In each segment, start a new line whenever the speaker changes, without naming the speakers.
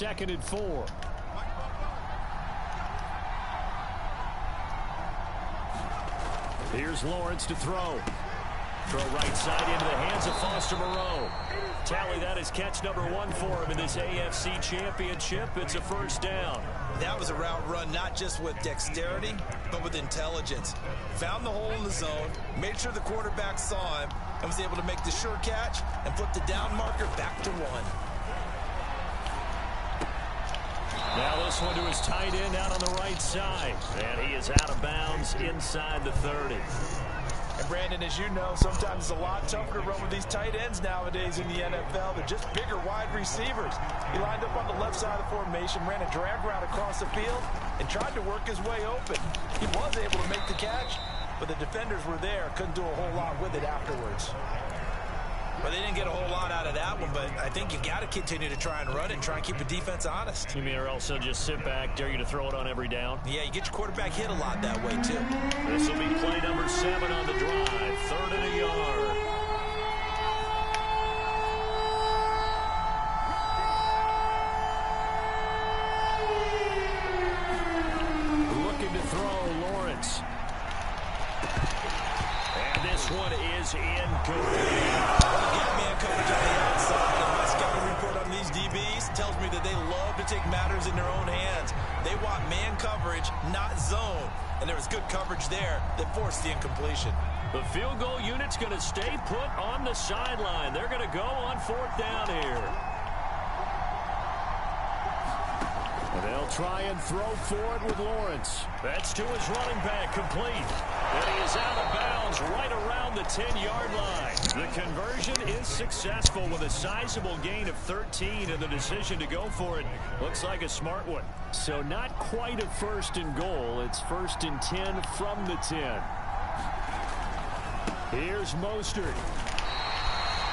2nd and 4. Here's Lawrence to throw. Throw right side into the hands of Foster Moreau. Tally that is catch number 1 for him in this AFC Championship. It's a first down.
That was a route run not just with dexterity, but with intelligence. Found the hole in the zone, made sure the quarterback saw him, and was able to make the sure catch and flip the down marker back to 1.
Now this one to his tight end out on the right side. And he is out of bounds inside the 30.
And Brandon, as you know, sometimes it's a lot tougher to run with these tight ends nowadays in the NFL. They're just bigger wide receivers. He lined up on the left side of the formation, ran a drag route across the field, and tried to work his way open. He was able to make the catch, but the defenders were there. Couldn't do a whole lot with it afterwards.
Well, they didn't get a whole lot out of that one, but I think you got to continue to try and run it and try and keep the defense honest.
You mean or also just sit back, dare you to throw it on every down?
Yeah, you get your quarterback hit a lot that way, too.
This will be play number 7 on the drive. 3rd and a yard. Looking to throw, Lawrence. And this one is incomplete.
Man coverage on the outside, and my scouting report on these DBs tells me that they love to take matters in their own hands. They want man coverage, not zone, and there was good coverage there that forced the incompletion.
The field goal unit's going to stay put on the sideline. They're going to go on 4th down here. And they'll try and throw forward with Lawrence. That's to his running back, complete. And he is out of bounds right around the 10-yard line. The conversion is successful with a sizable gain of 13, and the decision to go for it looks like a smart one. So not quite a 1st and goal. It's 1st and 10 from the 10. Here's Mostert.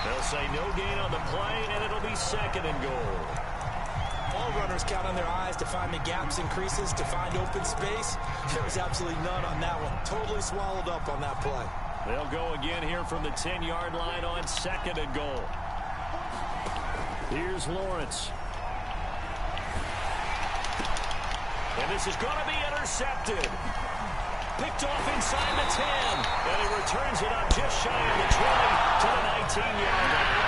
They'll say no gain on the play, and it'll be 2nd and goal.
All runners count on their eyes to find the gaps and creases, to find open space. There was absolutely none on that one. Totally swallowed up on that play.
They'll go again here from the 10-yard line on 2nd and goal. Here's Lawrence. And this is going to be intercepted. Picked off inside the 10. And he returns it up just shy of the 20 to the 19-yard line.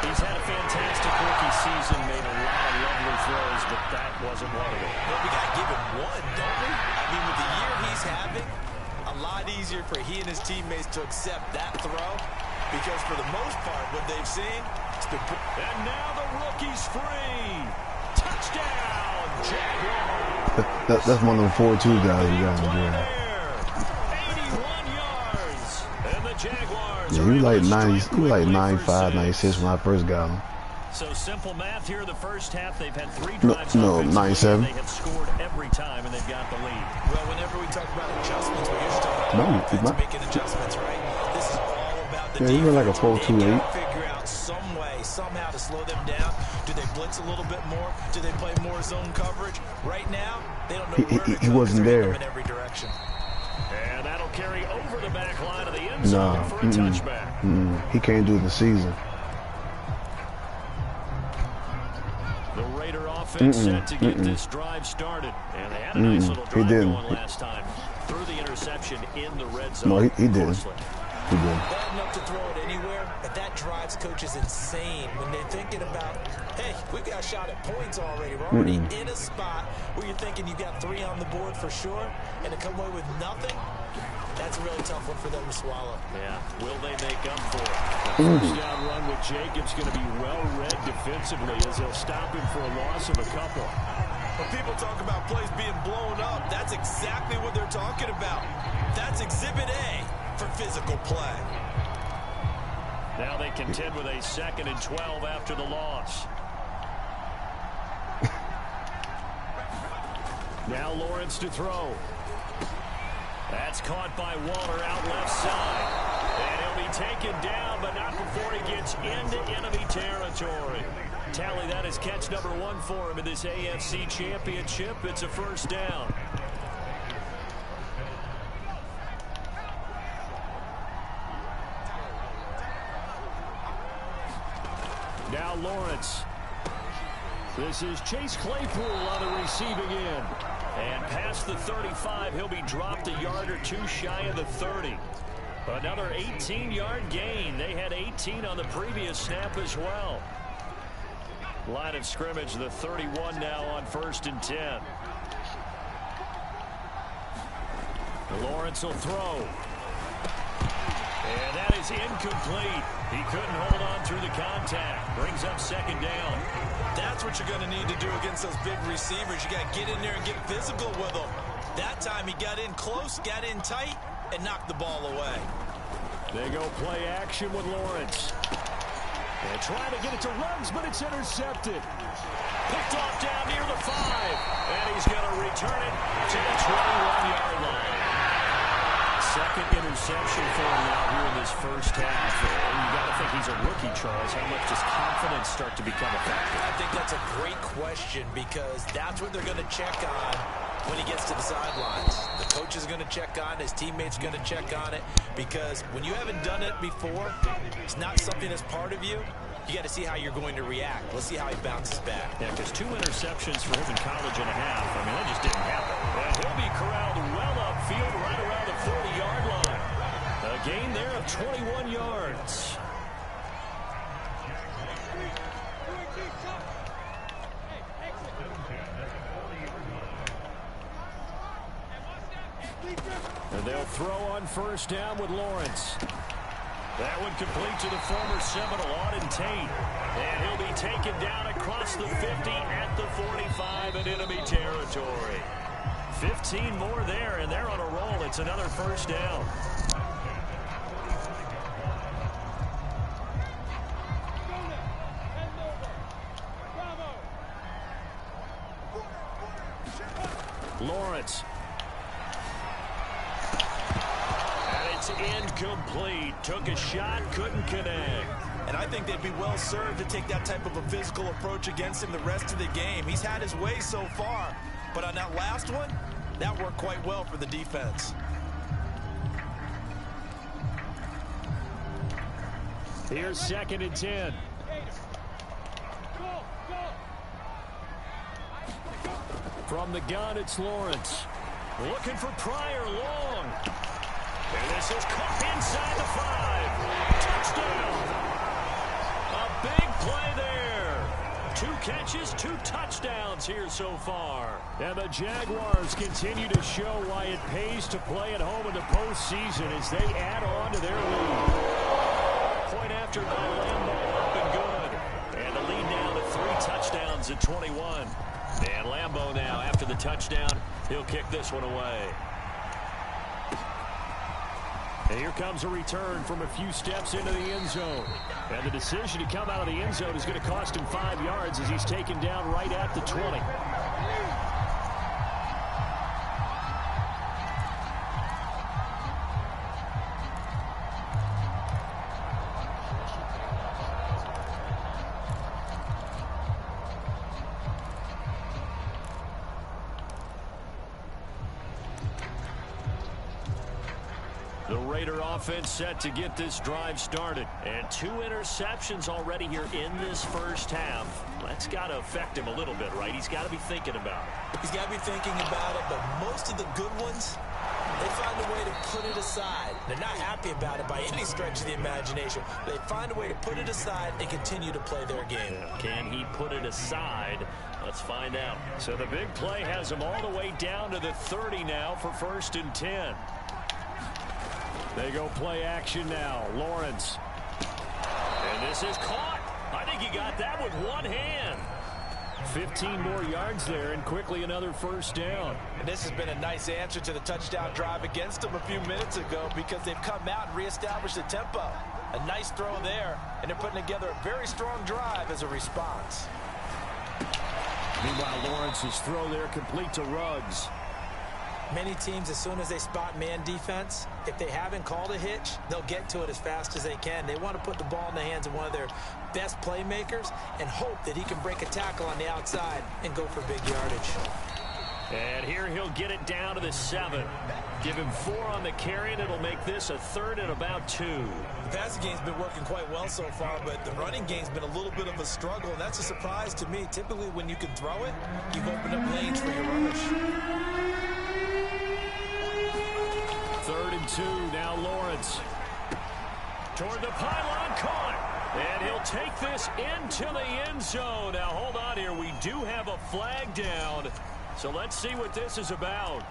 He's had a fantastic rookie season, made a lot of lovely throws, but that wasn't one of them.
Well, we got to give him one, don't we? I mean, with the year he's having, a lot easier for he and his teammates to accept that throw, because for the most part, what they've seen, it's been...
And now the rookie's free. Touchdown, Jaguars.
That's one of the 4-2 guys we got in the draft.
81 yards, and the Jaguars.
Yeah, he was like 90, he was like 95, 96 when I first got him.
So simple math here. The first half, they've had 3 drives.
No, 97.
They have scored every time, and they've got the lead.
Well, whenever we talk about adjustments, we usually talk about offense making adjustments, right? This is all about the defense.
He went like a 4-2-8.
Figure out some way, somehow to slow them down. Do they blitz a little bit more? Do they play more zone coverage? Right now, they don't know where to go.
He wasn't there.
In every direction.
And that'll carry over the back line of the end zone for a touchback.
He can't do it in the season.
The Raider offense set to get this drive started. And they had a nice little drive going last time. Threw the interception in the red zone.
No, he didn't. He didn't.
Bad enough to throw it anywhere, but that drives coaches insane when they're thinking about, hey, we've got a shot at points already. We're already in a spot where you're thinking you've got 3 on the board for sure, and to come away with nothing, that's a really tough one for them to swallow.
Yeah, will they make up for it? The first down run with Jacobs going to be well-read defensively as they'll stop him for a loss of a couple.
When people talk about plays being blown up, that's exactly what they're talking about. That's Exhibit A for physical play.
Now they contend with a 2nd and 12 after the loss. Now Lawrence to throw. That's caught by Waller out left side. And he'll be taken down, but not before he gets into enemy territory. Tally that is catch number 1 for him in this AFC Championship. It's a first down. Now Lawrence. This is Chase Claypool on the receiving end. And past the 35, he'll be dropped a yard or two shy of the 30. Another 18-yard gain. They had 18 on the previous snap as well. Line of scrimmage, the 31 now on 1st and 10. Lawrence will throw. And that is incomplete. He couldn't hold on through the contact. Brings up 2nd down.
That's what you're going to need to do against those big receivers. You got to get in there and get physical with them. That time he got in close, got in tight, and knocked the ball away.
They go play action with Lawrence. And trying to get it to Ruggs, but it's intercepted. Picked off down near the 5. And he's going to return it to the 21-yard line. Second interception for him now here in this first half. You got to think he's a rookie, Charles. How much does confidence start to become a factor?
I think that's a great question because that's what they're going to check on when he gets to the sidelines. The coach is going to check on it. His teammates are going to check on it because when you haven't done it before, it's not something that's part of you. You got to see how you're going to react. Let's see how he bounces back.
Yeah, because 2 interceptions for him in college and a half. I mean, that just didn't happen. And he'll be corralled well upfield right around the 40-yard line. A gain there of 21 yards. And they'll throw on 1st down with Lawrence. That one complete to the former Seminole, Auden Tate. And he'll be taken down across the 50 at the 45 in enemy territory. 15 more there, and they're on a roll. It's another 1st down. Lawrence. Incomplete. Took a shot, couldn't connect.
And I think they'd be well served to take that type of a physical approach against him the rest of the game. He's had his way so far, but on that last one, that worked quite well for the defense.
Here's 2nd and 10. From the gun, it's Lawrence. Looking for Pryor long. And this is caught inside the 5. Touchdown. A big play there. 2 catches, 2 touchdowns here so far. And the Jaguars continue to show why it pays to play at home in the postseason as they add on to their lead. Point after by Lambo, up and good. And the lead now to 3 touchdowns at 21. And Lambo now, after the touchdown, he'll kick this one away. And here comes a return from a few steps into the end zone. And the decision to come out of the end zone is going to cost him 5 yards as he's taken down right at the 20. The Raider offense set to get this drive started. And 2 interceptions already here in this first half. That's got to affect him a little bit, right? He's got to be thinking about it.
He's got to be thinking about it, but most of the good ones, they find a way to put it aside. They're not happy about it by any stretch of the imagination. They find a way to put it aside and continue to play their game.
Can he put it aside? Let's find out. So the big play has him all the way down to the 30 now for 1st and 10. They go play action now. Lawrence. And this is caught. I think he got that with one hand. 15 more yards there, and quickly another 1st down.
And this has been a nice answer to the touchdown drive against them a few minutes ago because they've come out and reestablished the tempo. A nice throw there, and they're putting together a very strong drive as a response.
Meanwhile, Lawrence's throw there complete to Ruggs.
Many teams, as soon as they spot man defense, if they haven't called a hitch, they'll get to it as fast as they can. They want to put the ball in the hands of one of their best playmakers and hope that he can break a tackle on the outside and go for big yardage.
And here he'll get it down to the 7. Give him 4 on the carry, and it'll make this a 3rd and about 2.
The passing game's been working quite well so far, but the running game's been a little bit of a struggle, and that's a surprise to me. Typically, when you can throw it, you've opened up lanes for your runners.
3rd and 2, now Lawrence. Toward the pylon, caught. And he'll take this into the end zone. Now, hold on here. We do have a flag down. So let's see what this is about.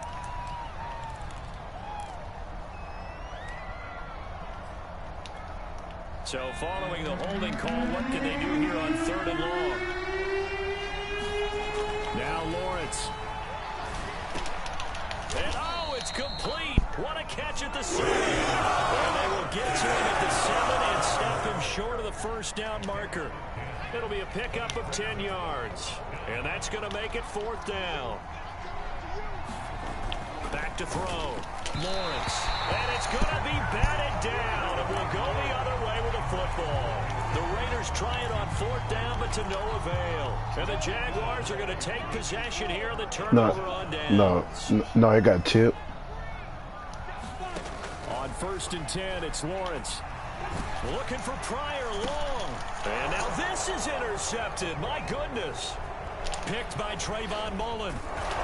So following the holding call, what can they do here on 3rd and long? Now Lawrence. And oh, it's complete. What a catch at the 7. And they will get to him at the 7 and stop him short of the first down marker. It'll be a pickup of 10 yards. And that's going to make it 4th down. Back to throw. Lawrence. And it's going to be batted down. And we'll go the other way with the football. The Raiders try it on 4th down, but to no avail. And the Jaguars are going to take possession here on the turnover on downs.
No, I got tipped.
On 1st and 10, it's Lawrence. Looking for Pryor long. And now this is intercepted. My goodness. Picked by Trayvon Mullen.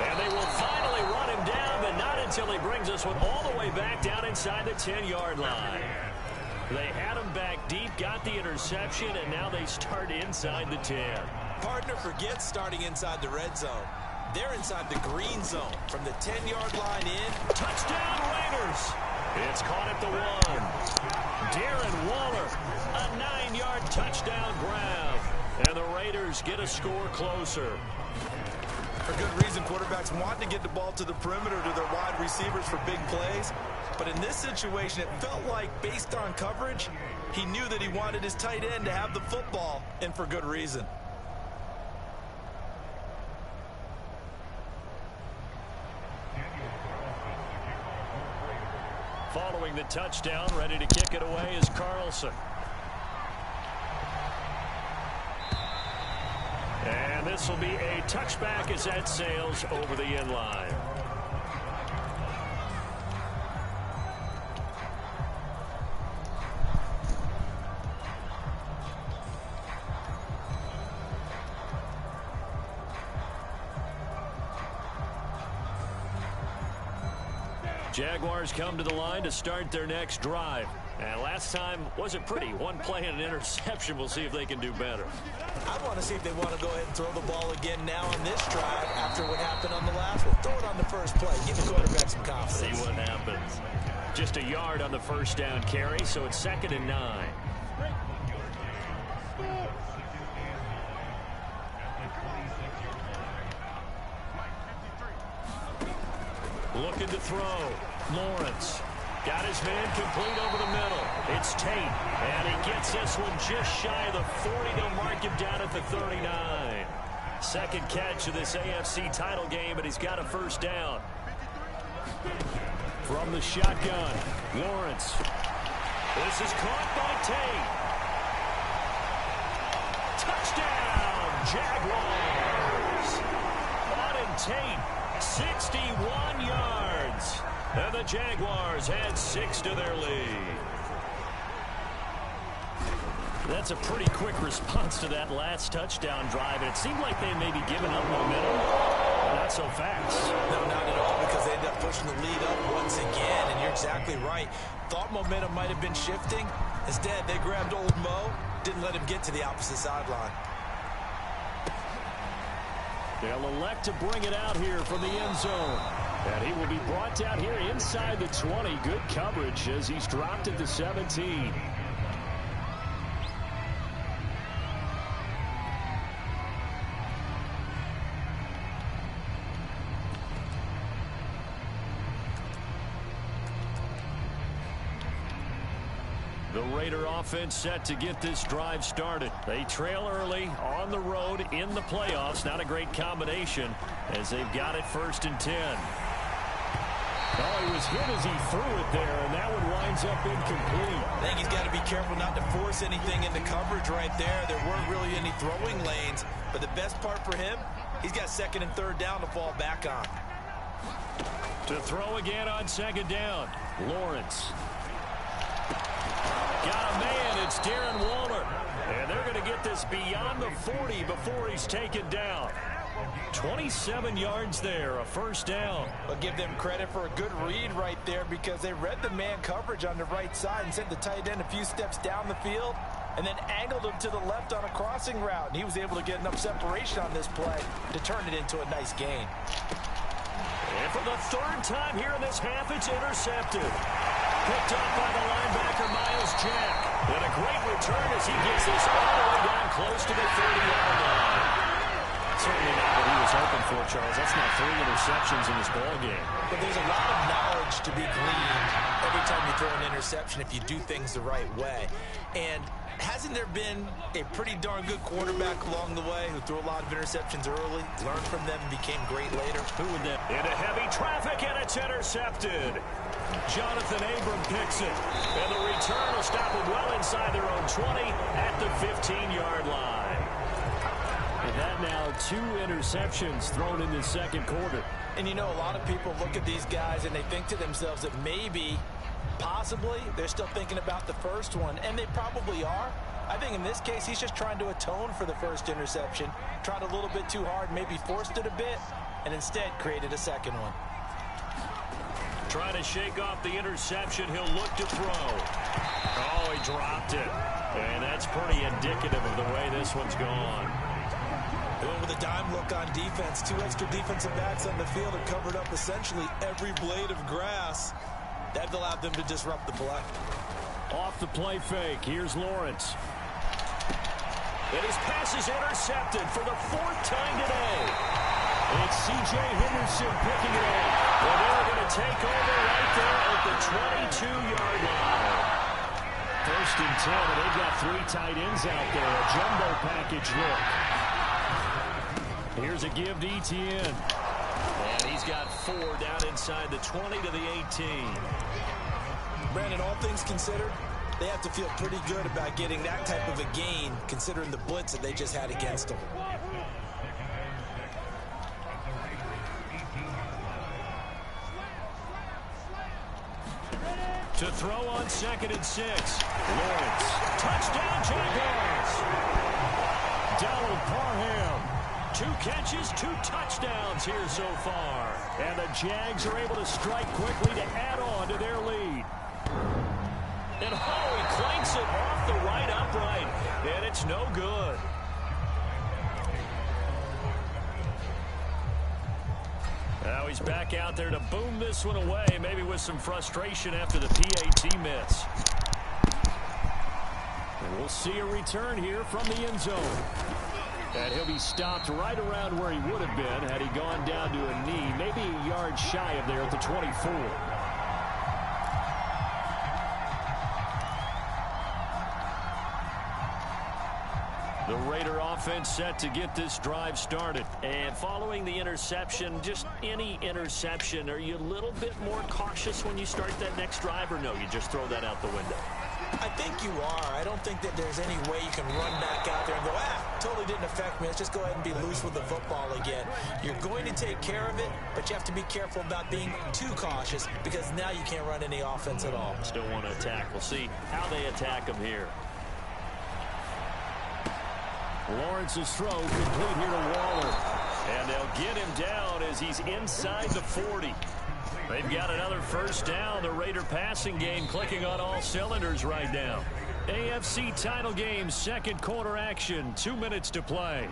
And they will finally run him down, but not until he brings this one all the way back down inside the 10-yard line. They had him back deep, got the interception, and now they start inside the 10.
Partner forgets starting inside the red zone. They're inside the green zone. From the 10-yard line in.
Touchdown Raiders. It's caught at the 1. Darren Waller, a 9-yard touchdown grab. And the Raiders get a score closer.
For good reason, quarterbacks want to get the ball to the perimeter to their wide receivers for big plays. But in this situation, it felt like, based on coverage, he knew that he wanted his tight end to have the football, and for good reason.
Following the touchdown, ready to kick it away is Carlson. And this will be a touchback as that sails over the end line. Jaguars come to the line to start their next drive. And last time wasn't pretty. One play and an interception. We'll see if they can do better.
I want to see if they want to go ahead and throw the ball again now on this drive after what happened on the last one. Throw it on the first play. Give the quarterback some confidence.
See what happens. Just a yard on the first down carry, so it's 2nd and 9. Looking to throw. Lawrence. Got his man complete over the middle. It's Tate. And he gets this one just shy of the 40. They'll mark him down at the 39. Second catch of this AFC title game, but he's got a first down. From the shotgun, Lawrence. This is caught by Tate. Touchdown, Jaguars. Auden Tate, 61 yards. And the Jaguars add 6 to their lead. That's a pretty quick response to that last touchdown drive. And it seemed like they may be giving up momentum. Not so fast.
No, not at all, because they ended up pushing the lead up once again. And you're exactly right. Thought momentum might have been shifting. Instead, they grabbed old Mo, didn't let him get to the opposite sideline.
They'll elect to bring it out here from the end zone. And he will be brought down here inside the 20. Good coverage as he's dropped at the 17. The Raider offense set to get this drive started. They trail early on the road in the playoffs. Not a great combination as they've got it 1st and 10. Oh, he was hit as he threw it there, and that one winds up incomplete.
I think he's got to be careful not to force anything into coverage right there. There weren't really any throwing lanes, but the best part for him, he's got second and third down to fall back on.
To throw again on second down, Lawrence. Got a man, it's Darren Waller. And they're going to get this beyond the 40 before he's taken down. 27 yards there, a first down.
I'll give them credit for a good read right there because they read the man coverage on the right side and sent the tight end a few steps down the field and then angled him to the left on a crossing route. And he was able to get enough separation on this play to turn it into a nice gain.
And for the third time here in this half, it's intercepted. Picked up by the linebacker, Miles Jack. And a great return as he gets this all the way down close to the 30-yard line. Certainly not what he was hoping for, Charles. That's not 3 interceptions in this ball game.
But there's a lot of knowledge to be gleaned every time you throw an interception if you do things the right way. And hasn't there been a pretty darn good quarterback along the way who threw a lot of interceptions early, learned from them, and became great later?
Who would that? Into heavy traffic, and it's intercepted. Jonathan Abram picks it. And the return will stop it well inside their own 20 at the 15-yard line. And that now 2 interceptions thrown in the second quarter.
And you know, a lot of people look at these guys and they think to themselves that maybe, possibly, they're still thinking about the first one. And they probably are. I think in this case, he's just trying to atone for the first interception. Tried a little bit too hard, maybe forced it a bit, and instead created a second one.
Trying to shake off the interception. He'll look to throw. Oh, he dropped it. And that's pretty indicative of the way this one's gone.
With a dime look on defense, 2 extra defensive backs on the field have covered up essentially every blade of grass. That allowed them to disrupt the play.
Off the play fake, here's Lawrence. And his pass is intercepted for the 4th time today. It's C.J. Henderson picking it up. And they're going to take over right there at the 22-yard line. 1st and 10, and they've got 3 tight ends out there. A jumbo package look. Here's a give to Etienne. And he's got 4 down inside the 20 to the 18.
Brandon, all things considered, they have to feel pretty good about getting that type of a gain, considering the blitz that they just had against them.
To throw on 2nd and 6. Lawrence. Touchdown, Jaguars. Donald Parham. 2 catches, 2 touchdowns here so far. And the Jags are able to strike quickly to add on to their lead. And he clanks it off the right upright. And it's no good. Now he's back out there to boom this one away, maybe with some frustration after the PAT miss. And we'll see a return here from the end zone. And he'll be stopped right around where he would have been had he gone down to a knee, maybe a yard shy of there at the 24. The Raider offense set to get this drive started. And following the interception, just any interception, are you a little bit more cautious when you start that next drive, or no, you just throw that out the window?
I think you are. I don't think that there's any way you can run back out there and go, totally didn't affect me. Let's just go ahead and be loose with the football again. You're going to take care of it, but you have to be careful about being too cautious because now you can't run any offense at all.
Still want to attack. We'll see how they attack him here. Lawrence's throw complete here to Waller. And they'll get him down as he's inside the 40. They've got another first down. The Raider passing game clicking on all cylinders right now. AFC title game, second quarter action. 2 minutes to play.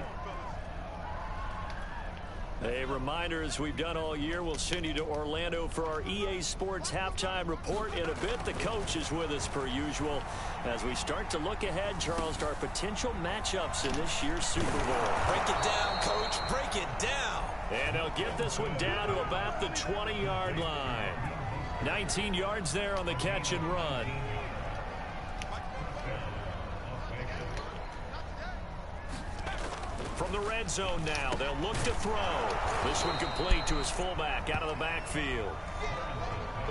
A reminder, as we've done all year, we'll send you to Orlando for our EA Sports halftime report. In a bit, the coach is with us per usual as we start to look ahead, Charles, to our potential matchups in this year's Super Bowl.
Break it down, Coach. Break it down.
And they'll get this one down to about the 20-yard line. 19 yards there on the catch and run. From the red zone now, they'll look to throw. This one complete to his fullback out of the backfield.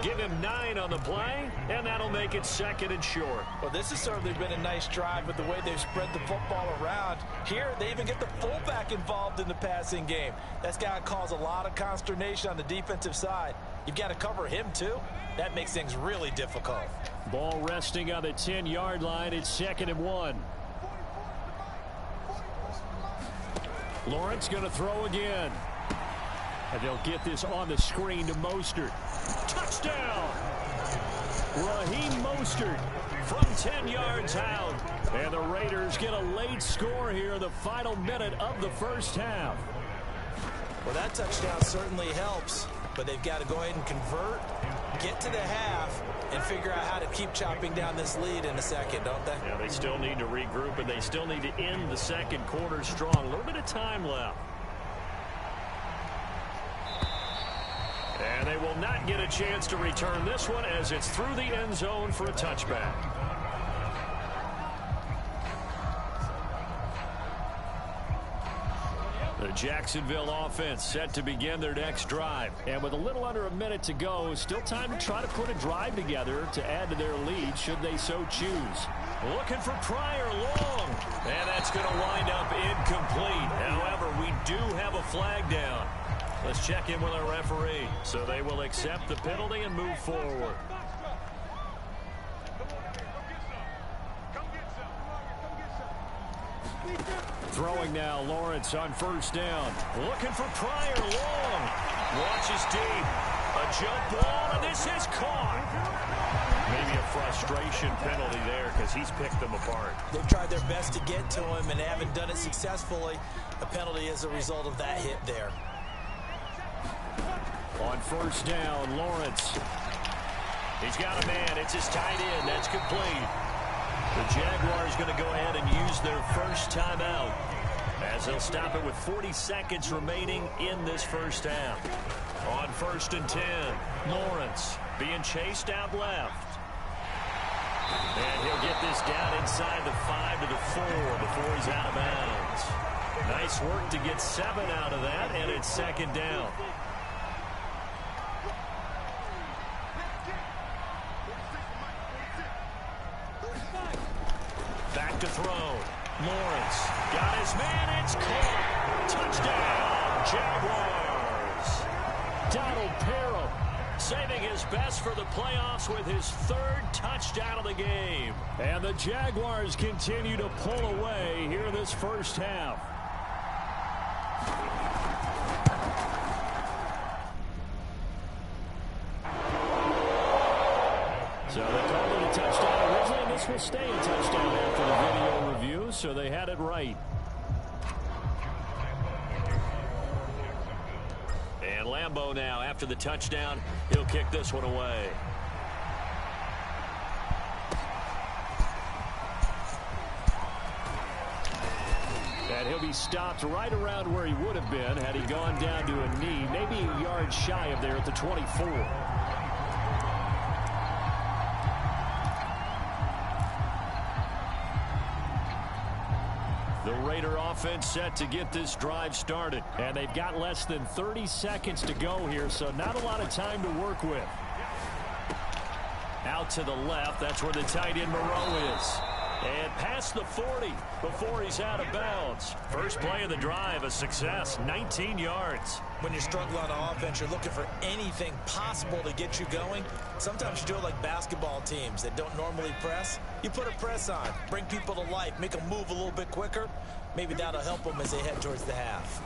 Give him 9 on the play, and that'll make it 2nd and short.
Well, this has certainly been a nice drive with the way they've spread the football around. Here, they even get the fullback involved in the passing game. That's got to cause a lot of consternation on the defensive side. You've got to cover him, too. That makes things really difficult.
Ball resting on the 10-yard line. It's 2nd and 1. Lawrence going to throw again. And they'll get this on the screen to Mostert. Touchdown! Raheem Mostert from 10 yards out. And the Raiders get a late score here in the final minute of the first half.
Well, that touchdown certainly helps, but they've got to go ahead and convert, get to the half, and figure out how to keep chopping down this lead in the second, don't they?
Yeah, they still need to regroup, and they still need to end the second quarter strong. A little bit of time left. And they will not get a chance to return this one as it's through the end zone for a touchback. The Jacksonville offense set to begin their next drive. And with a little under a minute to go, still time to try to put a drive together to add to their lead should they so choose. Looking for Pryor long. And that's going to wind up incomplete. However, we do have a flag down. Let's check in with our referee. So they will accept the penalty and move forward. Throwing now, Lawrence on first down. Looking for Pryor long. Watches deep. A jump ball, and this is caught. Maybe a frustration penalty there because he's picked them apart.
They've tried their best to get to him and haven't done it successfully. A penalty is a result of that hit there.
On first down, Lawrence. He's got a man. It's his tight end. That's complete. The Jaguars going to go ahead and use their first timeout as they'll stop it with 40 seconds remaining in this first half. On 1st and 10, Lawrence being chased out left. And he'll get this down inside the 5 to the 4 before he's out of bounds. Nice work to get 7 out of that, and it's 2nd down. Back to throw. Lawrence got his man. It's caught. Touchdown, Jaguars. Donald Parham saving his best for the playoffs with his 3rd touchdown of the game. And the Jaguars continue to pull away here in this first half. So they called it a touchdown originally, and this will stay a touchdown after the video review, so they had it right. And Lambeau now, after the touchdown, he'll kick this one away. And he'll be stopped right around where he would have been had he gone down to a knee, maybe a yard shy of there at the 24. The Raider offense set to get this drive started. And they've got less than 30 seconds to go here, so not a lot of time to work with. Out to the left, that's where the tight end Moreau is. And past the 40 before he's out of bounds. First play of the drive, a success, 19 yards.
When you're struggling on offense, you're looking for anything possible to get you going. Sometimes you do it like basketball teams that don't normally press. You put a press on, bring people to life, make them move a little bit quicker. Maybe that'll help them as they head towards the half.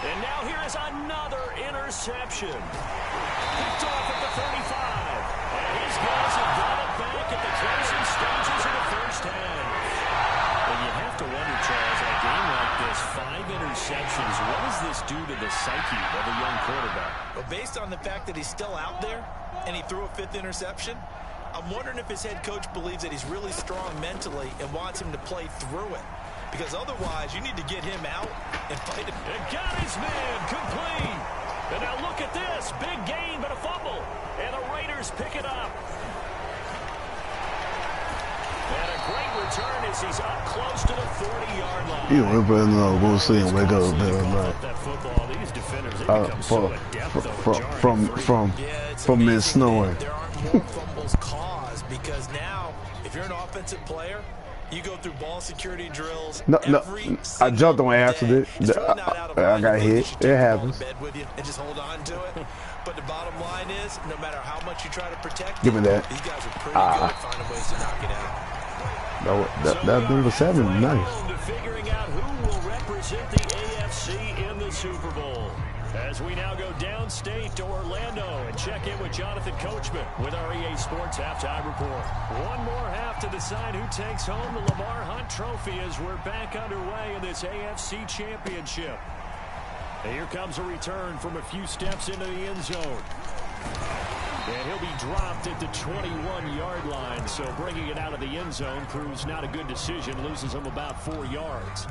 And now here is another interception. Picked off at the 35. And his guys have got it back at the closing stages of the first half. And you have to wonder, Charles, in a game like this, 5 interceptions, what does this do to the psyche of a young quarterback?
Well, based on the fact that he's still out there and he threw a 5th interception, I'm wondering if his head coach believes that he's really strong mentally and wants him to play through it. Because otherwise, you need to get him out and fight him.
And got his man complete. And now look at this. Big gain, but a fumble. And the Raiders pick it up. And a great return as he's up close to the 40-yard line.
You remember we'll see him wake up
that football. These defenders, they become so adept,
from it snowing.
There aren't more fumbles caused because now, if you're an offensive player, you go through ball security drills.
No, I jumped on accident. I got hit. It happens.
And just hold on to it. But the bottom line is, no matter how much you try to protect,
give me that.
These guys are pretty good at finding ways to knock it out.
That number 7, nice.
Figuring out who will represent the AFC in the Super Bowl. As we now go downstate to Orlando and check in with Jonathan Coachman with our EA Sports Halftime Report. One more half to decide who takes home the Lamar Hunt Trophy as we're back underway in this AFC Championship. And here comes a return from a few steps into the end zone. And he'll be dropped at the 21-yard line, so bringing it out of the end zone proves not a good decision, loses him about 4 yards.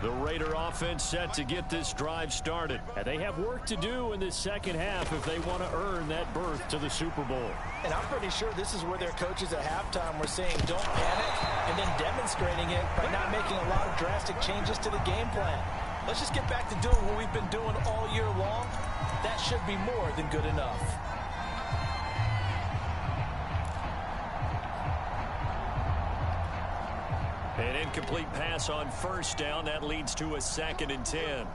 The Raider offense set to get this drive started. And they have work to do in this second half if they want to earn that berth to the Super Bowl.
And I'm pretty sure this is where their coaches at halftime were saying don't panic and then demonstrating it by not making a lot of drastic changes to the game plan. Let's just get back to doing what we've been doing all year long. That should be more than good enough.
An incomplete pass on first down. That leads to a 2nd and 10.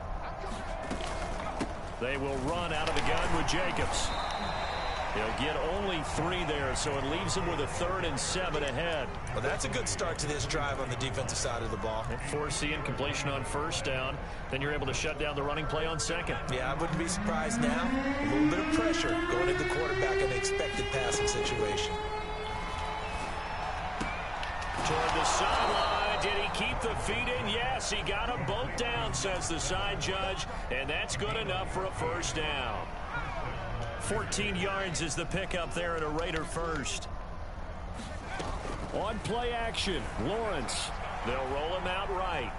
They will run out of the gun with Jacobs. He'll get only 3 there, so it leaves him with a 3rd and 7 ahead.
Well, that's a good start to this drive on the defensive side of the ball.
Force the incompletion on first down. Then you're able to shut down the running play on 2nd.
Yeah, I wouldn't be surprised now. A little bit of pressure going into the quarterback in an expected passing situation.
Toward the sideline. Did he keep the feet in? Yes, he got them both down, says the side judge. And that's good enough for a first down. 14 yards is the pickup there at a Raider first. On play action, Lawrence. They'll roll him out right.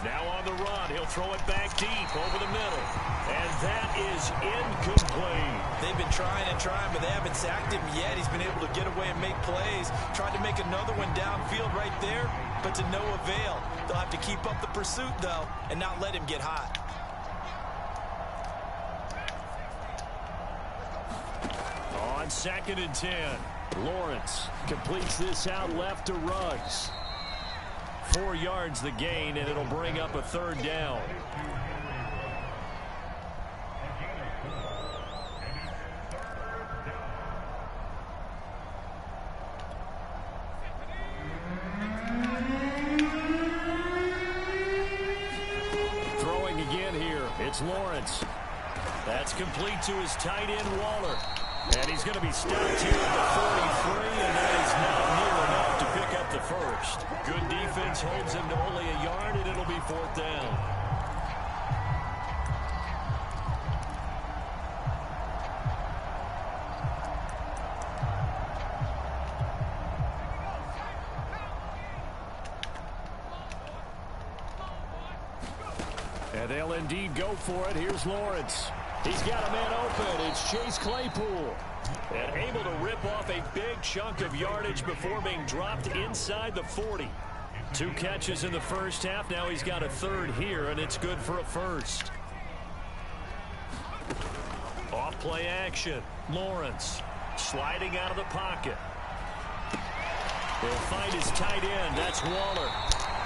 Now on the run, he'll throw it back deep over the middle. And that is incomplete.
They've been trying and trying, but they haven't sacked him yet. He's been able to get away and make plays. Tried to make another one downfield right there, but to no avail. They'll have to keep up the pursuit, though, and not let him get hot.
On 2nd and 10, Lawrence completes this out left to Ruggs. 4 yards the gain, and it'll bring up a 3rd down. Throwing again here, it's Lawrence. That's complete to his tight end, Waller. And he's going to be stopped here at the 43, and that is not near enough to pick up the first. Good defense holds him to only a yard, and it'll be 4th down. And they'll indeed go for it. Here's Lawrence. He's got a man open. It's Chase Claypool. And able to rip off a big chunk of yardage before being dropped inside the 40. 2 catches in the first half. Now he's got a 3rd here, and it's good for a first. Off play action. Lawrence sliding out of the pocket. He'll find his tight end. That's Waller.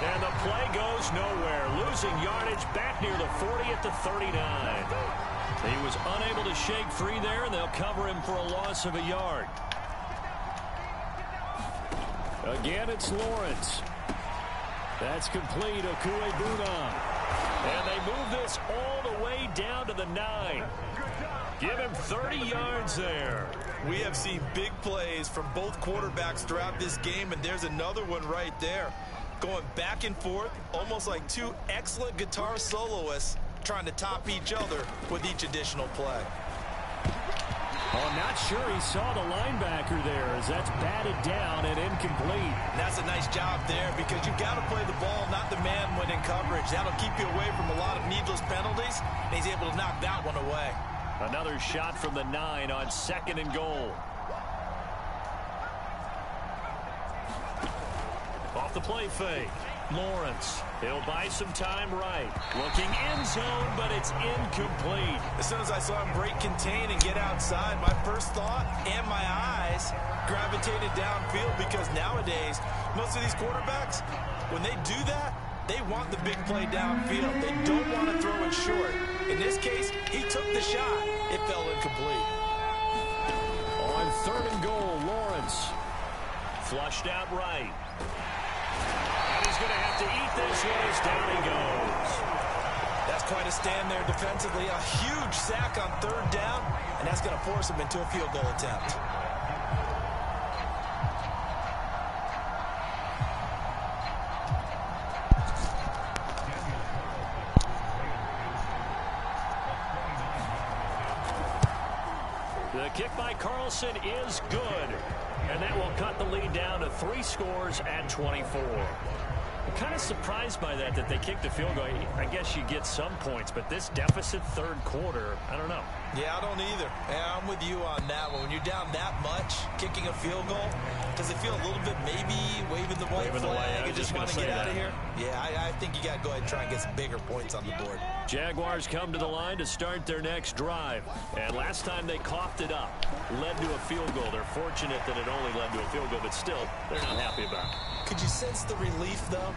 And the play goes nowhere. Losing yardage back near the 40 at the 39. He was unable to shake free there, and they'll cover him for a loss of a yard. Again, it's Lawrence. That's complete. Okuebuna. And they move this all the way down to the 9. Give him 30 yards there.
We have seen big plays from both quarterbacks throughout this game, and there's another one right there. Going back and forth, almost like 2 excellent guitar soloists trying to top each other with each additional play.
Oh, I'm not sure he saw the linebacker there as that's batted down and incomplete.
And that's a nice job there because you've got to play the ball, not the man when in coverage. That'll keep you away from a lot of needless penalties, and he's able to knock that one away.
Another shot from the 9 on 2nd and goal. the play fake. Lawrence, he'll buy some time right. Looking end zone, but it's incomplete.
As soon as I saw him break contain and get outside, my first thought and my eyes gravitated downfield, because nowadays, most of these quarterbacks, when they do that, they want the big play downfield. They don't want to throw it short. In this case, he took the shot. It fell incomplete.
On 3rd and goal, Lawrence. Flushed out right. And he's going to have to eat this one as down he goes.
That's quite a stand there defensively. A huge sack on 3rd down, and that's going to force him into a field goal attempt.
The kick by Carlson is good, and that will cut the lead down to 3 scores at 24. I'm kind of surprised by that they kicked the field goal. I guess you get some points, but this deficit 3rd quarter, I don't know.
Yeah, I don't either. Yeah, I'm with you on that one. When you're down that much, kicking a field goal, does it feel a little bit maybe waving the white flag and just want to get out of here? Yeah, I think you got to go ahead and try and get some bigger points on the board.
Jaguars come to the line to start their next drive. And last time they coughed it up, led to a field goal. They're fortunate that it only led to a field goal, but still, they're not happy about it.
Could you sense the relief, though,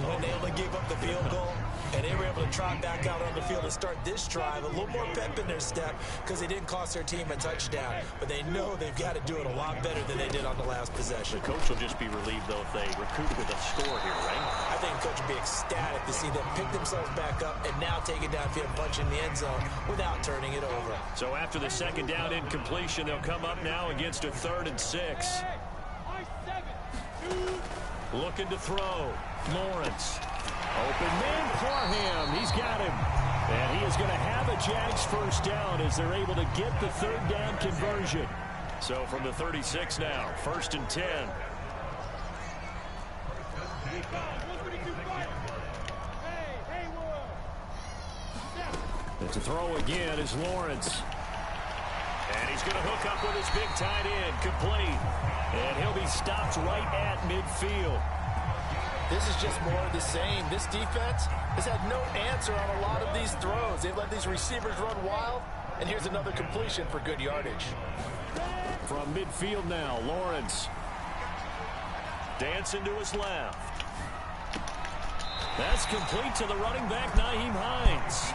when they only gave up the field goal and they were able to trot back out on the field and start this drive? A little more pep in their step because they didn't cost their team a touchdown, but they know they've got to do it a lot better than they did on the last possession.
The coach will just be relieved, though, if they recoup with a score here, right?
I think the coach will be ecstatic to see them pick themselves back up and now take it downfield and punch in the end zone without turning it over.
So after the 2nd down incompletion, they'll come up now against a 3rd and 6. Looking to throw. Lawrence. Open man, Parham. He's got him. And he is going to have a Jags 1st down as they're able to get the 3rd down conversion. So from the 36 now, 1st and 10. To throw again is Lawrence. And he's going to hook up with his big tight end, complete. And he'll be stopped right at midfield.
This is just more of the same. This defense has had no answer on a lot of these throws. They've let these receivers run wild, and here's another completion for good yardage.
From midfield now, Lawrence. Dancing to his left. That's complete to the running back, Nyheim Hines.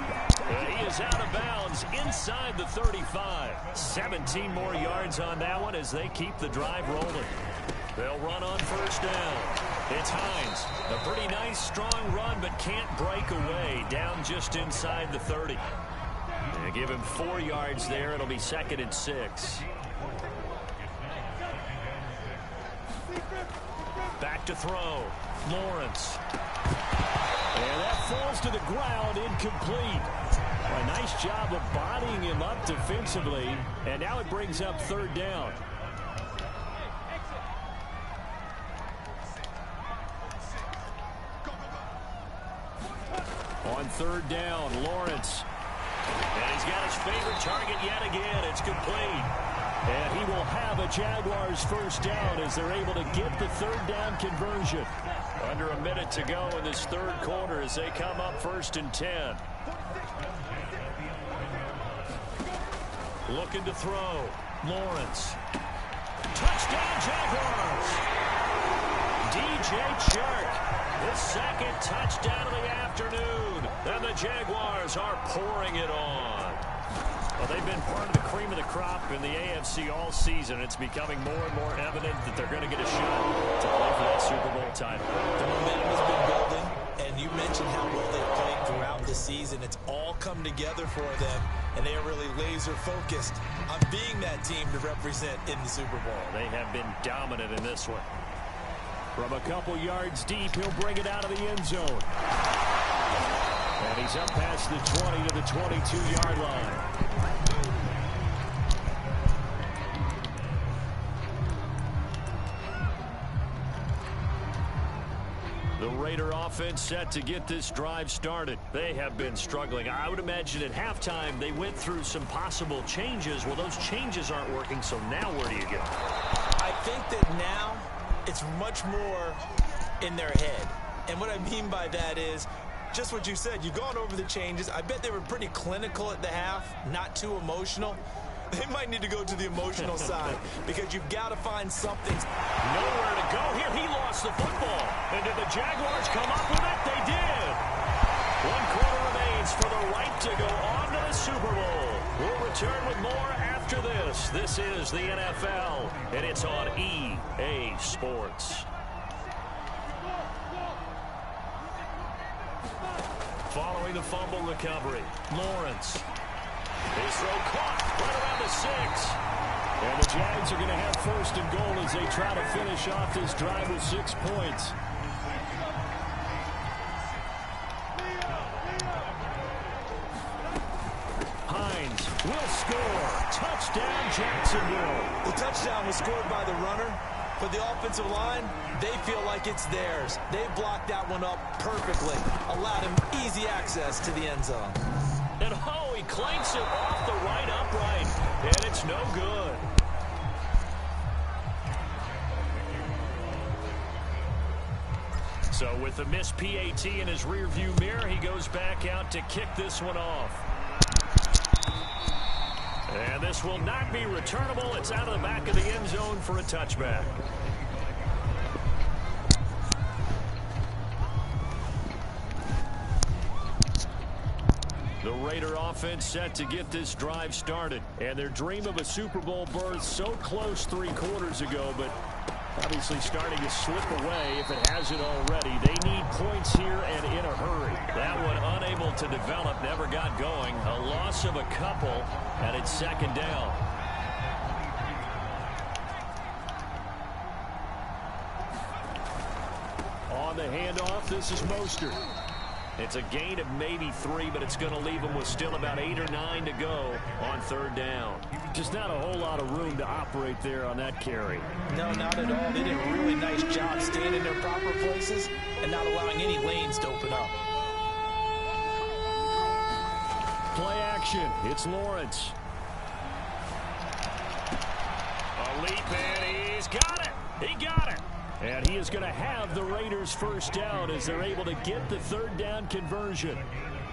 He is out of bounds inside the 35. 17 more yards on that one as they keep the drive rolling. They'll run on 1st down. It's Hines. A pretty nice, strong run, but can't break away. Down just inside the 30. They give him 4 yards there. It'll be 2nd and 6. Back to throw. Lawrence. And that falls to the ground, incomplete. A nice job of bodying him up defensively. And now it brings up 3rd down. On 3rd down, Lawrence. And he's got his favorite target yet again. It's complete. And he will have a Jaguars 1st down as they're able to get the 3rd down conversion. Under a minute to go in this 3rd quarter as they come up 1st and 10. Looking to throw. Lawrence. Touchdown, Jaguars. DJ Chark, the 2nd touchdown of the afternoon. And the Jaguars are pouring it on. Well, they've been part of the cream of the crop in the AFC all season. It's becoming more and more evident that they're going to get a shot to play for that Super Bowl title.
The momentum has been building, and you mentioned how well they've played throughout the season. It's all come together for them, and they are really laser-focused on being that team to represent in the Super Bowl.
They have been dominant in this one. From a couple yards deep, he'll bring it out of the end zone. And he's up past the 20 to the 22-yard line. The Raider offense set to get this drive started. They have been struggling. I would imagine at halftime they went through some possible changes. Well, those changes aren't working, so now where do you go?
I think that now it's much more in their head. And what I mean by that is just what you said. You've gone over the changes. I bet they were pretty clinical at the half, not too emotional. They might need to go to the emotional side because you've got to find something.
Nowhere to go here. He lost the football. And did the Jaguars come up with it? They did. 1 quarter remains for the right to go on to the Super Bowl. We'll return with more after this. This is the NFL, and it's on EA Sports. Following the fumble recovery, Lawrence. His throw caught right around the 6. And the Jags are going to have 1st and goal as they try to finish off this drive with 6 points. Hines will score. Touchdown, Jacksonville.
The touchdown was scored by the runner. But the offensive line, they feel like it's theirs. They blocked that one up perfectly. Allowed him easy access to the end zone.
And oh, he clanks it off the right upright. And it's no good. So with the missed PAT in his rearview mirror, he goes back out to kick this one off. And this will not be returnable. It's out of the back of the end zone for a touchback. The Raider offense set to get this drive started. And their dream of a Super Bowl berth so close 3 quarters ago, but obviously starting to slip away if it hasn't already. They need points here and in a hurry. That one unable to develop, never got going. A loss of a couple, and it's 2nd down. On the handoff, this is Mostert. It's a gain of maybe 3, but it's going to leave them with still about 8 or 9 to go on 3rd down. Just not a whole lot of room to operate there on that carry.
No, not at all. They did a really nice job staying in their proper places and not allowing any lanes to open up.
Play action. It's Lawrence. A leap, and he's got it. He got it. And he is going to have the Raiders' 1st down as they're able to get the 3rd down conversion.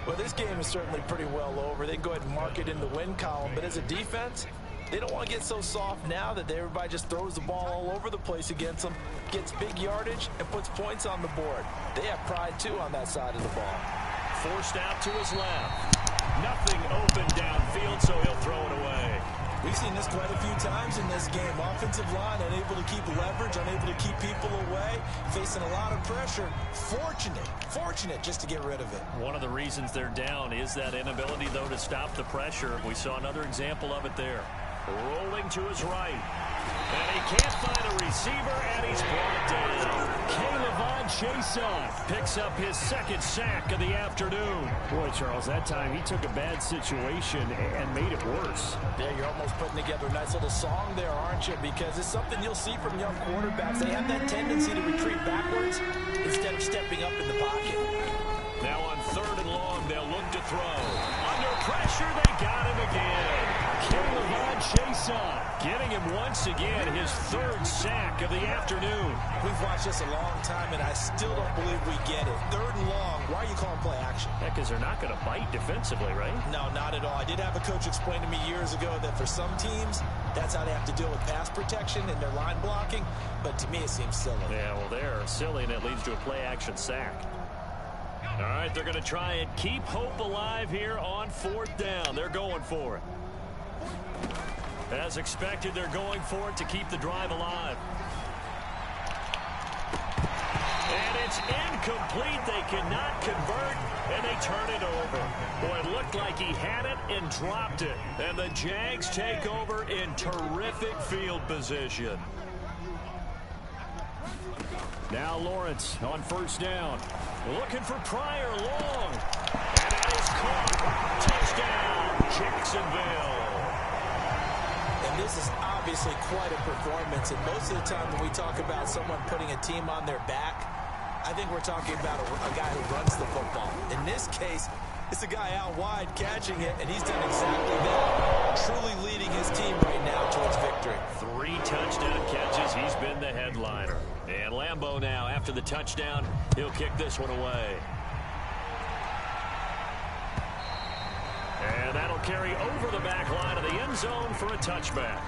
Well, this game is certainly pretty well over. They can go ahead and mark it in the win column. But as a defense, they don't want to get so soft now that everybody just throws the ball all over the place against them, gets big yardage, and puts points on the board. They have pride, too, on that side of the ball.
Forced out to his left. Nothing open downfield, so he'll throw it away.
We've seen this quite a few times in this game. Offensive line unable to keep leverage, unable to keep people away, facing a lot of pressure. Fortunate just to get rid of it.
One of the reasons they're down is that inability, though, to stop the pressure. We saw another example of it there. Rolling to his right. And he can't find a receiver, and he's brought down. K'Lavon Chaisson picks up his 2nd sack of the afternoon. Boy, Charles, that time he took a bad situation and made it worse.
Yeah, you're almost putting together a nice little song there, aren't you? Because it's something you'll see from young quarterbacks. They have that tendency to retreat backwards instead of stepping up in the pocket.
Now on 3rd and long, they'll look to throw. Under pressure, they got him again. K'Lavon Chaisson getting him once again his 3rd sack of the afternoon.
We've watched this a long time, and I still don't believe we get it. 3rd and long, why are you calling play action?
Yeah, because they're not going to bite defensively, right?
No, not at all. I did have a coach explain to me years ago that for some teams, that's how they have to deal with pass protection and their line blocking. But to me, it seems silly.
Yeah, well, they're silly, and it leads to a play action sack. All right, they're going to try and keep hope alive here on 4th down. They're going for it. As expected, they're going for it to keep the drive alive. And it's incomplete. They cannot convert, and they turn it over. Boy, it looked like he had it and dropped it. And the Jags take over in terrific field position. Now Lawrence on 1st down. Looking for Pryor long. And that is caught. Touchdown, Jacksonville.
And this is obviously quite a performance. And most of the time when we talk about someone putting a team on their back, I think we're talking about a guy who runs the football. In this case, It's a guy out wide catching it, and he's done exactly that. Truly leading his team right now towards victory.
3 touchdown catches. He's been the headliner. And Lambeau now, after the touchdown, he'll kick this one away. And that'll carry over the back line of the end zone for a touchback.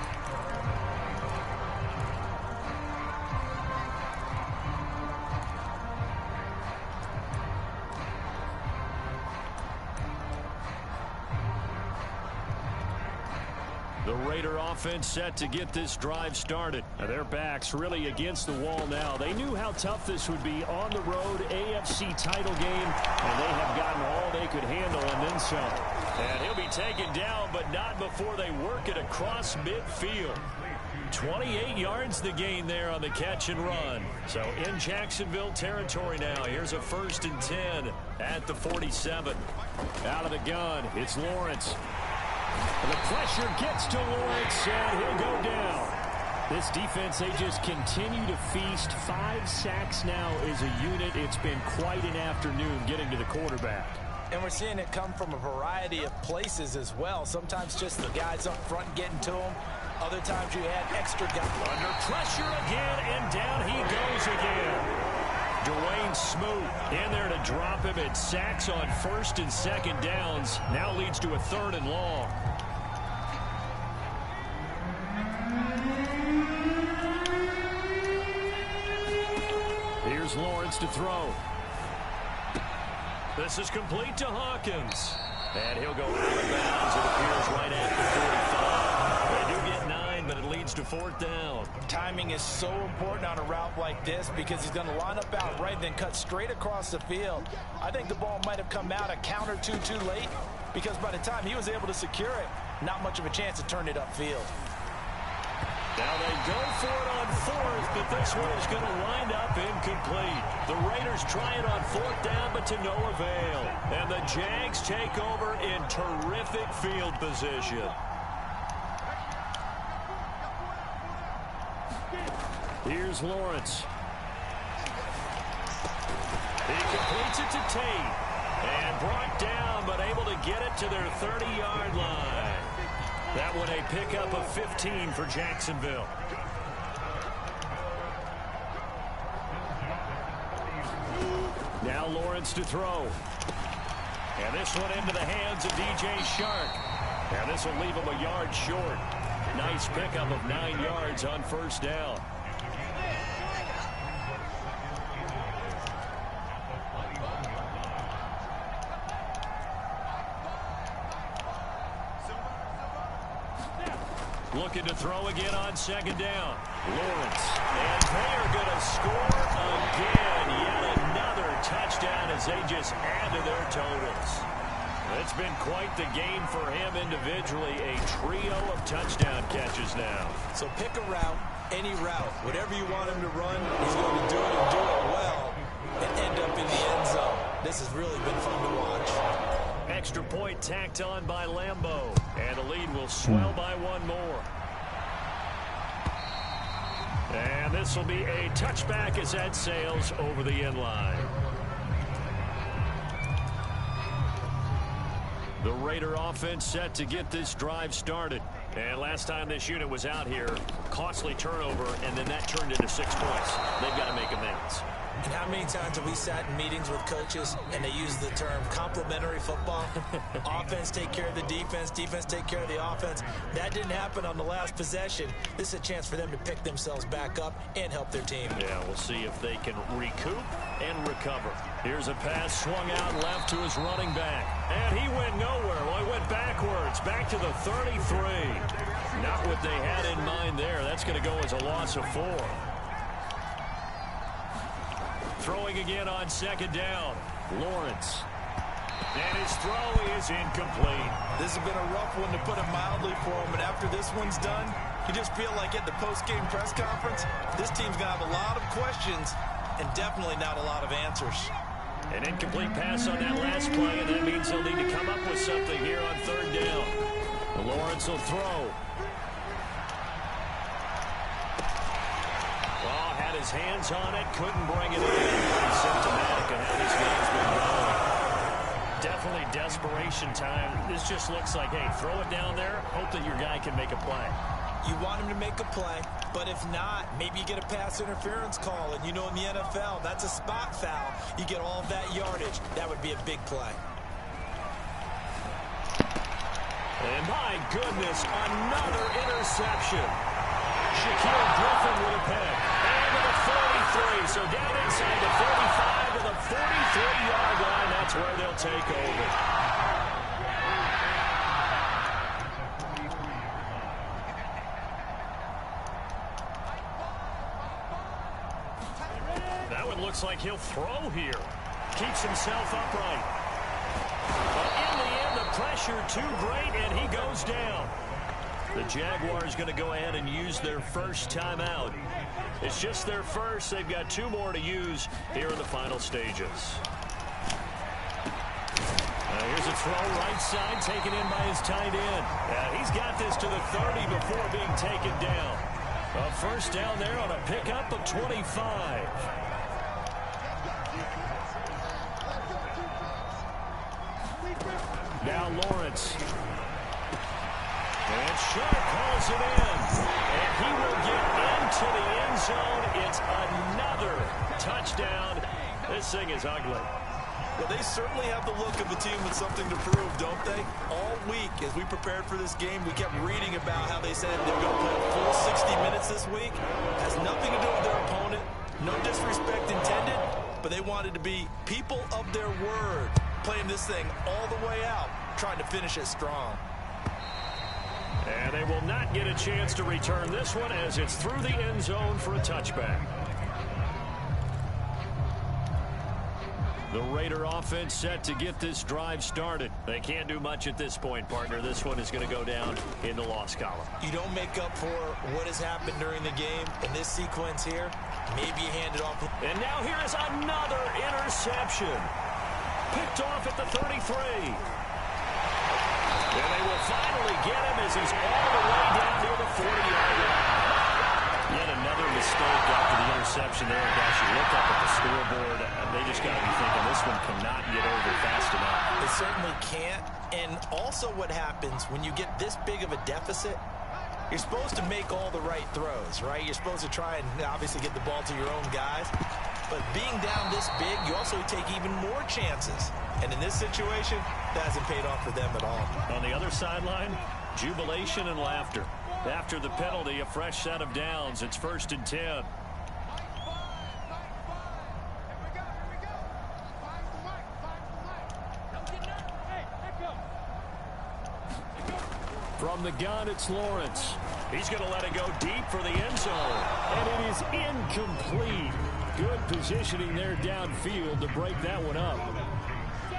The Raider offense set to get this drive started. Their backs really against the wall now. They knew how tough this would be on the road, AFC title game, and they have gotten all they could handle and then some. And he'll be taken down, but not before they work it across midfield. 28 yards the gain there on the catch and run. So in Jacksonville territory now. Here's a 1st and 10 at the 47. Out of the gun, it's Lawrence. The pressure gets to Lawrence, and he'll go down. This defense, they just continue to feast. 5 sacks now as a unit. It's been quite an afternoon getting to the quarterback.
And we're seeing it come from a variety of places as well. Sometimes just the guys up front getting to him. Other times you had extra guys.
Under pressure again, and down he goes again. Dwayne Smoot in there to drop him. It sacks on 1st and 2nd downs. Now leads to a 3rd and long. Here's Lawrence to throw. This is complete to Hawkins. And he'll go out of bounds, it appears, right at the 45. They do get 9, but it leads to 4th down.
Timing is so important on a route like this because he's going to line up out right, then cut straight across the field. I think the ball might have come out a count or two too late because by the time he was able to secure it, not much of a chance to turn it upfield.
Now they go for it on 4th, but this one is going to wind up incomplete. The Raiders try it on 4th down, but to no avail. And the Jags take over in terrific field position. Here's Lawrence. He completes it to Tate. And brought down, but able to get it to their 30-yard line. That one a pickup of 15 for Jacksonville. Now Lawrence to throw. And this one into the hands of DJ Shark. And this will leave him a yard short. Nice pickup of 9 yards on 1st down. Looking to throw again on 2nd down. Lawrence. And they are going to score again. Yet another touchdown as they just add to their totals. It's been quite the game for him individually. A trio of touchdown catches now.
So pick a route, any route. Whatever you want him to run, he's going to do it and do it well and end up in the end zone. This has really been fun to watch.
Extra point tacked on by Lambeau. And the lead will swell by 1 more. And this will be a touchback as that sails over the end line. The Raider offense set to get this drive started. And last time this unit was out here, costly turnover, and then that turned into 6 points. They've got to make amends.
And how many times have we sat in meetings with coaches and they use the term complementary football? Offense take care of the defense, defense take care of the offense. That didn't happen on the last possession. This is a chance for them to pick themselves back up and help their team.
Yeah, we'll see if they can recoup and recover. Here's a pass swung out left to his running back. And he went nowhere. Well, he went backwards, back to the 33. Not what they had in mind there. That's going to go as a loss of 4. Throwing again on 2nd down. Lawrence. And his throw is incomplete.
This has been a rough one to put it mildly for him, but after this one's done, you just feel like at the post-game press conference, this team's going to have a lot of questions and definitely not a lot of answers.
An incomplete pass on that last play, and that means they'll need to come up with something here on 3rd down. Lawrence will throw. His hands on it, couldn't bring it in. Pretty symptomatic of how this game's been going. Definitely desperate regulation time. This just looks like, hey, throw it down there, hope that your guy can make a play.
You want him to make a play, but if not, maybe you get a pass interference call, and you know in the NFL, that's a spot foul. You get all of that yardage. That would be a big play.
And my goodness, another interception. Shaquille Griffin with a pick. And to the 43, so down inside the 35 to the 43-yard line. That's where they'll take over. That one looks like he'll throw here. Keeps himself upright. But in the end, the pressure too great, and he goes down. The Jaguars going to go ahead and use their first timeout. It's just their first. They've got 2 more to use here in the final stages. Here's a throw right side, taken in by his tight end. He's got this to the 30 before being taken down. A first down there on a pickup of 25. Now Lawrence. And Sharp calls it in. And he will get into the end zone. It's another touchdown. This thing is ugly.
Well, they certainly have the look of a team with something to prove, don't they? All week, as we prepared for this game, we kept reading about how they said they were going to play a full 60 minutes this week. Has nothing to do with their opponent. No disrespect intended, but they wanted to be people of their word, playing this thing all the way out, trying to finish it strong.
And they will not get a chance to return this one as it's through the end zone for a touchback. The Raider offense set to get this drive started. They can't do much at this point, partner. This one is going to go down in the loss column.
You don't make up for what has happened during the game. In this sequence here, maybe you hand it off.
And now here is another interception. Picked off at the 33. And they will finally get him as he's all the way down near the 40-yard line. Yet another mistake after the interception there. Gosh, you look up at the scoreboard, they just got to be thinking this one cannot get over fast enough.
It certainly can't. And also what happens when you get this big of a deficit, you're supposed to make all the right throws, right? You're supposed to try and obviously get the ball to your own guys. But being down this big, you also take even more chances. And in this situation, that hasn't paid off for them at all.
On the other sideline, jubilation and laughter. After the penalty, a fresh set of downs. It's 1st and 10. From the gun, it's Lawrence. He's going to let it go deep for the end zone. And it is incomplete. Good positioning there downfield to break that one up.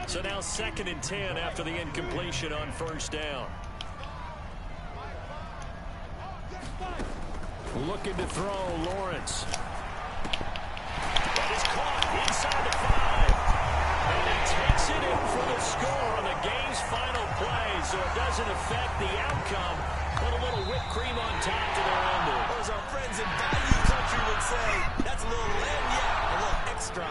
So now 2nd and 10 after the incompletion on 1st down. Looking to throw, Lawrence. That is caught inside the 5. And he takes it in for the score on the game's final play, so it doesn't affect the outcome, but a little whipped cream on top to their ending.
Or as our friends in Bayou Country would say, that's a little lagniappe, a little extra.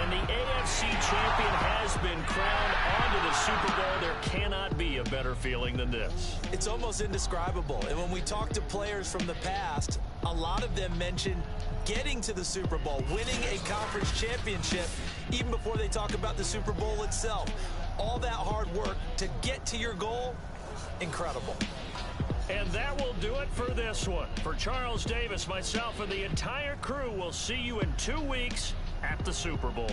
And the AFC champion has been crowned onto the Super Bowl. There cannot be a better feeling than this.
It's almost indescribable. And when we talk to players from the past, a lot of them mention getting to the Super Bowl, winning a conference championship, even before they talk about the Super Bowl itself. All that hard work to get to your goal, incredible.
And that will do it for this one. For Charles Davis, myself, and the entire crew, we'll see you in 2 weeks at the Super Bowl.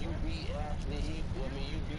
you beat athlete, I mean, you beat